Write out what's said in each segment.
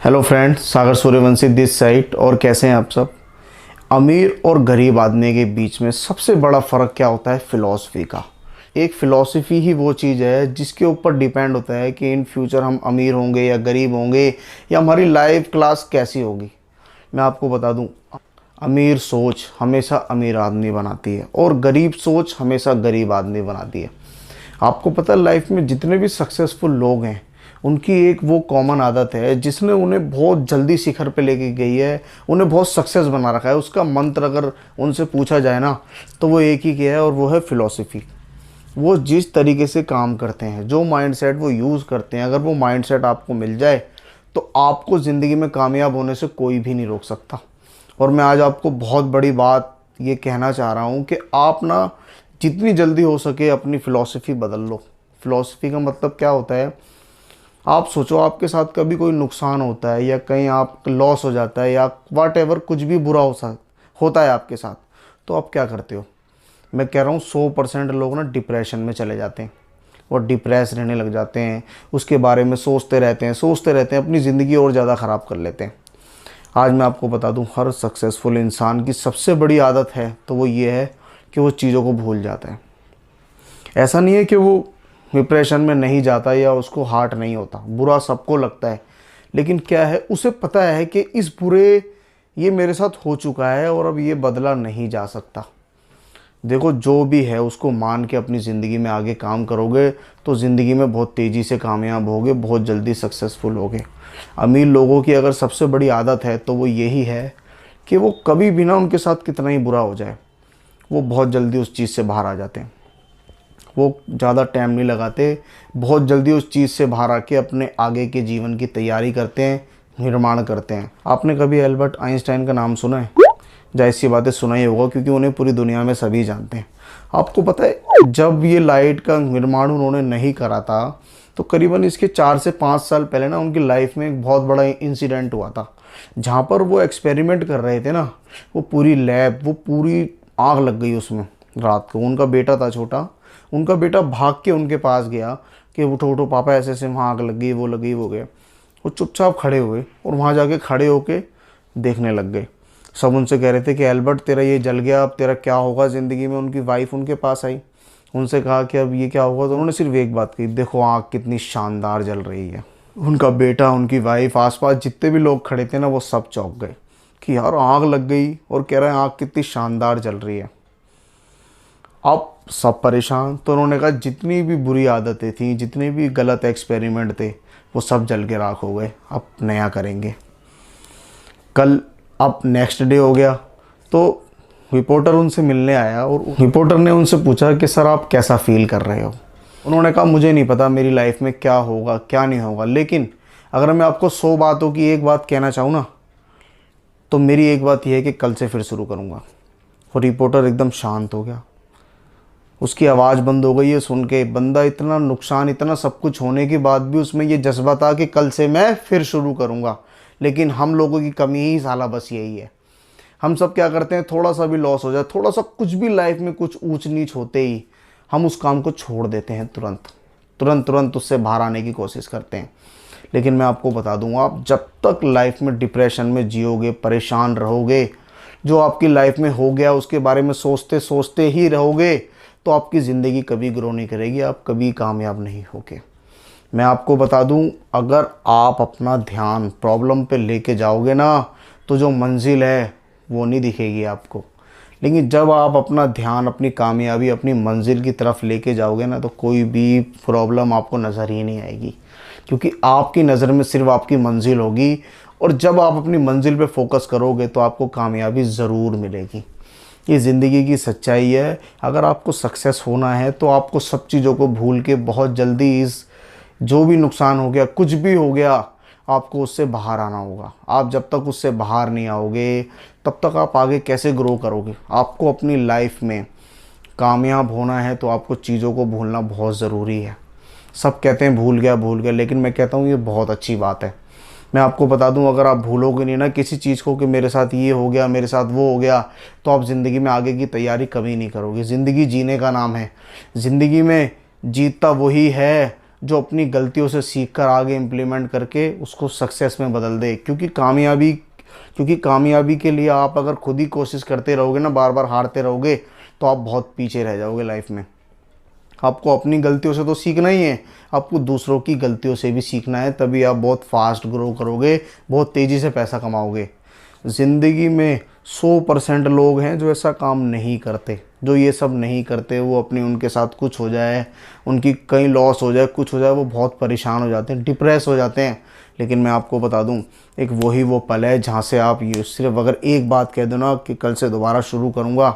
Hello friends, Sagar Suryavanshi this side. और कैसे हैं आप सब। अमीर और गरीब आदमी के बीच में सबसे बड़ा फ़र्क क्या होता है? फ़िलॉसफी का। एक फ़िलॉसफी ही वो चीज़ है जिसके ऊपर डिपेंड होता है कि इन फ्यूचर हम अमीर होंगे या गरीब होंगे, या हमारी लाइफ क्लास कैसी होगी। मैं आपको बता दूं, अमीर सोच हमेशा अमीर आदमी बनाती है और गरीब सोच हमेशा गरीब आदमी बनाती है। आपको पता है, लाइफ में जितने भी सक्सेसफुल लोग हैं उनकी एक वो कॉमन आदत है जिसने उन्हें बहुत जल्दी शिखर पे लेके गई है, उन्हें बहुत सक्सेस बना रखा है। उसका मंत्र अगर उनसे पूछा जाए ना, तो वो एक ही किया है, और वो है फ़िलॉसफी। वो जिस तरीके से काम करते हैं, जो माइंडसेट वो यूज़ करते हैं, अगर वो माइंडसेट आपको मिल जाए तो आपको ज़िंदगी में कामयाब होने से कोई भी नहीं रोक सकता। और मैं आज आपको बहुत बड़ी बात ये कहना चाह रहा हूँ कि आप ना जितनी जल्दी हो सके अपनी फ़िलॉसफी बदल लो। फ़िलॉसफी का मतलब क्या होता है? आप सोचो, आपके साथ कभी कोई नुकसान होता है या कहीं आप लॉस हो जाता है या वाट एवर कुछ भी बुरा होता है आपके साथ, तो आप क्या करते हो? मैं कह रहा हूँ 100% लोग ना डिप्रेशन में चले जाते हैं और डिप्रेस रहने लग जाते हैं। उसके बारे में सोचते रहते हैं, अपनी ज़िंदगी और ज़्यादा ख़राब कर लेते हैं। आज मैं आपको बता दूं, हर सक्सेसफुल इंसान की सबसे बड़ी आदत है तो वो ये है कि वो चीज़ों को भूल जाता है। ऐसा नहीं है कि वो डिप्रेशन में नहीं जाता या उसको हार्ट नहीं होता, बुरा सबको लगता है। लेकिन क्या है, उसे पता है कि इस बुरे ये मेरे साथ हो चुका है और अब ये बदला नहीं जा सकता। देखो, जो भी है उसको मान के अपनी ज़िंदगी में आगे काम करोगे तो ज़िंदगी में बहुत तेज़ी से कामयाब होगे, बहुत जल्दी सक्सेसफुल होगे। अमीर लोगों की अगर सबसे बड़ी आदत है तो वो यही है कि वो कभी भी ना, उनके साथ कितना ही बुरा हो जाए, वो बहुत जल्दी उस चीज़ से बाहर आ जाते हैं। वो ज़्यादा टाइम नहीं लगाते, बहुत जल्दी उस चीज़ से बाहर आके अपने आगे के जीवन की तैयारी करते हैं, निर्माण करते हैं। आपने कभी एल्बर्ट आइंस्टाइन का नाम सुना है? जाहिर सी बातें सुना ही होगा, क्योंकि उन्हें पूरी दुनिया में सभी जानते हैं। आपको पता है, जब ये लाइट का निर्माण उन्होंने नहीं करा था तो करीबन इसके 4 से 5 साल पहले ना उनकी लाइफ में एक बहुत बड़ा इंसिडेंट हुआ था। जहाँ पर वो एक्सपेरिमेंट कर रहे थे ना, वो पूरी लैब, वो पूरी आग लग गई उसमें। रात को उनका बेटा था छोटा, उनका बेटा भाग के उनके पास गया कि उठो उठो पापा, ऐसे ऐसे वहाँ आग लग गई, वो लगी, वो गए। वो चुपचाप खड़े हुए और वहाँ जाके खड़े होके देखने लग गए। सब उनसे कह रहे थे कि एल्बर्ट, तेरा ये जल गया, अब तेरा क्या होगा ज़िंदगी में। उनकी वाइफ उनके पास आई, उनसे कहा कि अब ये क्या होगा। तो उन्होंने सिर्फ एक बात कही, देखो आग कितनी शानदार जल रही है। उनका बेटा, उनकी वाइफ, आसपास जितने भी लोग खड़े थे ना, वो सब चौंक गए कि यार आग लग गई और कह रहे हैं आग कितनी शानदार जल रही है। अब सब परेशान। तो उन्होंने कहा जितनी भी बुरी आदतें थी, जितने भी गलत एक्सपेरिमेंट थे, वो सब जल के राख हो गए, अब नया करेंगे। कल अब नेक्स्ट डे हो गया तो रिपोर्टर उनसे मिलने आया और रिपोर्टर ने उनसे पूछा कि सर आप कैसा फील कर रहे हो। उन्होंने कहा मुझे नहीं पता मेरी लाइफ में क्या होगा क्या नहीं होगा, लेकिन अगर मैं आपको 100 बातों की एक बात कहना चाहूँ ना, तो मेरी एक बात यह है कि कल से फिर शुरू करूँगा। और रिपोर्टर एकदम शांत हो गया, उसकी आवाज़ बंद हो गई। है सुन के बंदा, इतना नुकसान, इतना सब कुछ होने के बाद भी उसमें ये जज्बा था कि कल से मैं फिर शुरू करूँगा। लेकिन हम लोगों की कमी ही साला बस यही है। हम सब क्या करते हैं, थोड़ा सा भी लॉस हो जाए, थोड़ा सा कुछ भी लाइफ में कुछ ऊंच नीच होते ही हम उस काम को छोड़ देते हैं, तुरंत उससे बाहर आने की कोशिश करते हैं। लेकिन मैं आपको बता दूं, आप जब तक लाइफ में डिप्रेशन में जियोगे, परेशान रहोगे, जो आपकी लाइफ में हो गया उसके बारे में सोचते सोचते ही रहोगे, तो आपकी ज़िंदगी कभी ग्रो नहीं करेगी, आप कभी कामयाब नहीं होगे। मैं आपको बता दूं, अगर आप अपना ध्यान प्रॉब्लम पे लेके जाओगे ना, तो जो मंजिल है वो नहीं दिखेगी आपको। लेकिन जब आप अपना ध्यान अपनी कामयाबी, अपनी मंजिल की तरफ लेके जाओगे ना, तो कोई भी प्रॉब्लम आपको नज़र ही नहीं आएगी, क्योंकि आपकी नज़र में सिर्फ आपकी मंजिल होगी। और जब आप अपनी मंजिल पे फोकस करोगे तो आपको कामयाबी ज़रूर मिलेगी। ये ज़िंदगी की सच्चाई है। अगर आपको सक्सेस होना है तो आपको सब चीज़ों को भूल के बहुत जल्दी इस जो भी नुकसान हो गया, कुछ भी हो गया, आपको उससे बाहर आना होगा। आप जब तक उससे बाहर नहीं आओगे तब तक आप आगे कैसे ग्रो करोगे? आपको अपनी लाइफ में कामयाब होना है तो आपको चीज़ों को भूलना बहुत ज़रूरी है। सब कहते हैं भूल गया, लेकिन मैं कहता हूँ ये बहुत अच्छी बात है। मैं आपको बता दूं, अगर आप भूलोगे नहीं ना किसी चीज़ को कि मेरे साथ ये हो गया, मेरे साथ वो हो गया, तो आप ज़िंदगी में आगे की तैयारी कभी नहीं करोगे। ज़िंदगी जीने का नाम है। ज़िंदगी में जीतता वही है जो अपनी गलतियों से सीख कर आगे इम्प्लीमेंट करके उसको सक्सेस में बदल दे। क्योंकि कामयाबी के लिए आप अगर खुद ही कोशिश करते रहोगे ना, बार बार हारते रहोगे, तो आप बहुत पीछे रह जाओगे लाइफ में। आपको अपनी गलतियों से तो सीखना ही है, आपको दूसरों की गलतियों से भी सीखना है, तभी आप बहुत फास्ट ग्रो करोगे, बहुत तेज़ी से पैसा कमाओगे। ज़िंदगी में 100% लोग हैं जो ऐसा काम नहीं करते, जो ये सब नहीं करते। वो अपनी उनके साथ कुछ हो जाए, उनकी कहीं लॉस हो जाए, कुछ हो जाए, वो बहुत परेशान हो जाते हैं, डिप्रेस हो जाते हैं। लेकिन मैं आपको बता दूं, एक वो पल है जहाँ से आप ये सिर्फ अगर एक बात कह दो ना कि कल से दोबारा शुरू करूँगा,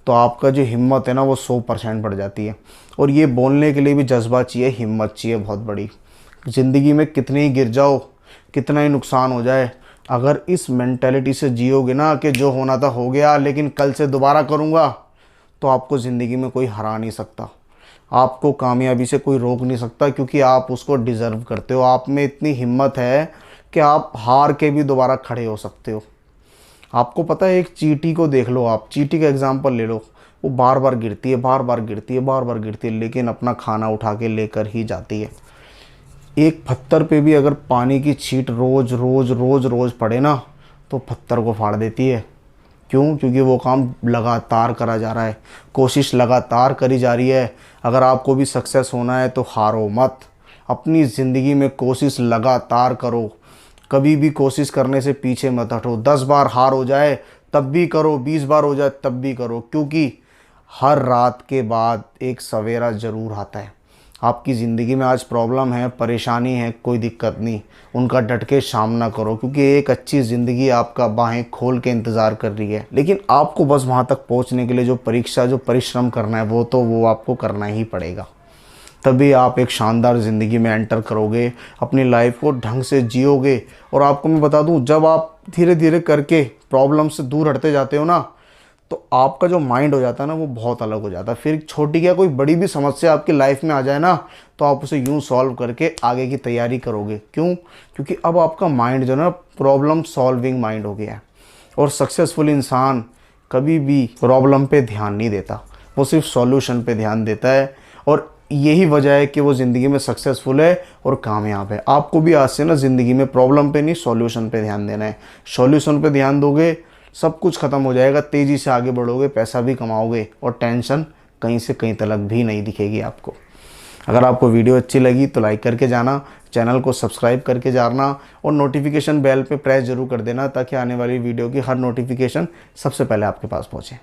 तो आपका जो हिम्मत है ना वो 100% बढ़ जाती है। और ये बोलने के लिए भी जज्बा चाहिए, हिम्मत चाहिए बहुत बड़ी। ज़िंदगी में कितने ही गिर जाओ, कितना ही नुकसान हो जाए, अगर इस मेंटालिटी से जियोगे ना कि जो होना था हो गया लेकिन कल से दोबारा करूँगा, तो आपको ज़िंदगी में कोई हरा नहीं सकता, आपको कामयाबी से कोई रोक नहीं सकता, क्योंकि आप उसको डिज़र्व करते हो। आप में इतनी हिम्मत है कि आप हार के भी दोबारा खड़े हो सकते हो। आपको पता है, एक चींटी को देख लो, आप चींटी का एग्जांपल ले लो, वो बार बार गिरती है, बार बार गिरती है, बार बार गिरती है, लेकिन अपना खाना उठा के लेकर ही जाती है। एक पत्थर पे भी अगर पानी की छींट रोज़ रोज़ रोज़ रोज़ पड़े ना, तो पत्थर को फाड़ देती है। क्यों? क्योंकि वो काम लगातार करा जा रहा है, कोशिश लगातार करी जा रही है। अगर आपको भी सक्सेस होना है तो हारो मत, अपनी ज़िंदगी में कोशिश लगातार करो, कभी भी कोशिश करने से पीछे मत हटो। 10 बार हार हो जाए तब भी करो, 20 बार हो जाए तब भी करो, क्योंकि हर रात के बाद एक सवेरा ज़रूर आता है। आपकी ज़िंदगी में आज प्रॉब्लम है, परेशानी है, कोई दिक्कत नहीं, उनका डट के सामना करो, क्योंकि एक अच्छी ज़िंदगी आपका बाहें खोल के इंतज़ार कर रही है। लेकिन आपको बस वहाँ तक पहुँचने के लिए जो परिश्रम करना है, वो आपको करना ही पड़ेगा। तभी आप एक शानदार ज़िंदगी में एंटर करोगे, अपनी लाइफ को ढंग से जियोगे। और आपको मैं बता दूं, जब आप धीरे धीरे करके प्रॉब्लम से दूर हटते जाते हो ना, तो आपका जो माइंड हो जाता है ना वो बहुत अलग हो जाता है। फिर छोटी क्या कोई बड़ी भी समस्या आपकी लाइफ में आ जाए ना, तो आप उसे यूं सॉल्व करके आगे की तैयारी करोगे। क्यों? क्योंकि अब आपका माइंड जो है ना प्रॉब्लम सॉल्विंग माइंड हो गया है। और सक्सेसफुल इंसान कभी भी प्रॉब्लम पे ध्यान नहीं देता, वो सिर्फ सॉल्यूशन पे ध्यान देता है। और यही वजह है कि वो ज़िंदगी में सक्सेसफुल है और कामयाब है। आपको भी आज से ना ज़िंदगी में प्रॉब्लम पे नहीं, सॉल्यूशन पे ध्यान देना है। सॉल्यूशन पे ध्यान दोगे, सब कुछ ख़त्म हो जाएगा, तेज़ी से आगे बढ़ोगे, पैसा भी कमाओगे, और टेंशन कहीं से कहीं तक भी नहीं दिखेगी आपको। अगर आपको वीडियो अच्छी लगी तो लाइक करके जाना, चैनल को सब्सक्राइब करके जाना, और नोटिफिकेशन बेल पे प्रेस जरूर कर देना, ताकि आने वाली वीडियो की हर नोटिफिकेशन सबसे पहले आपके पास पहुँचे।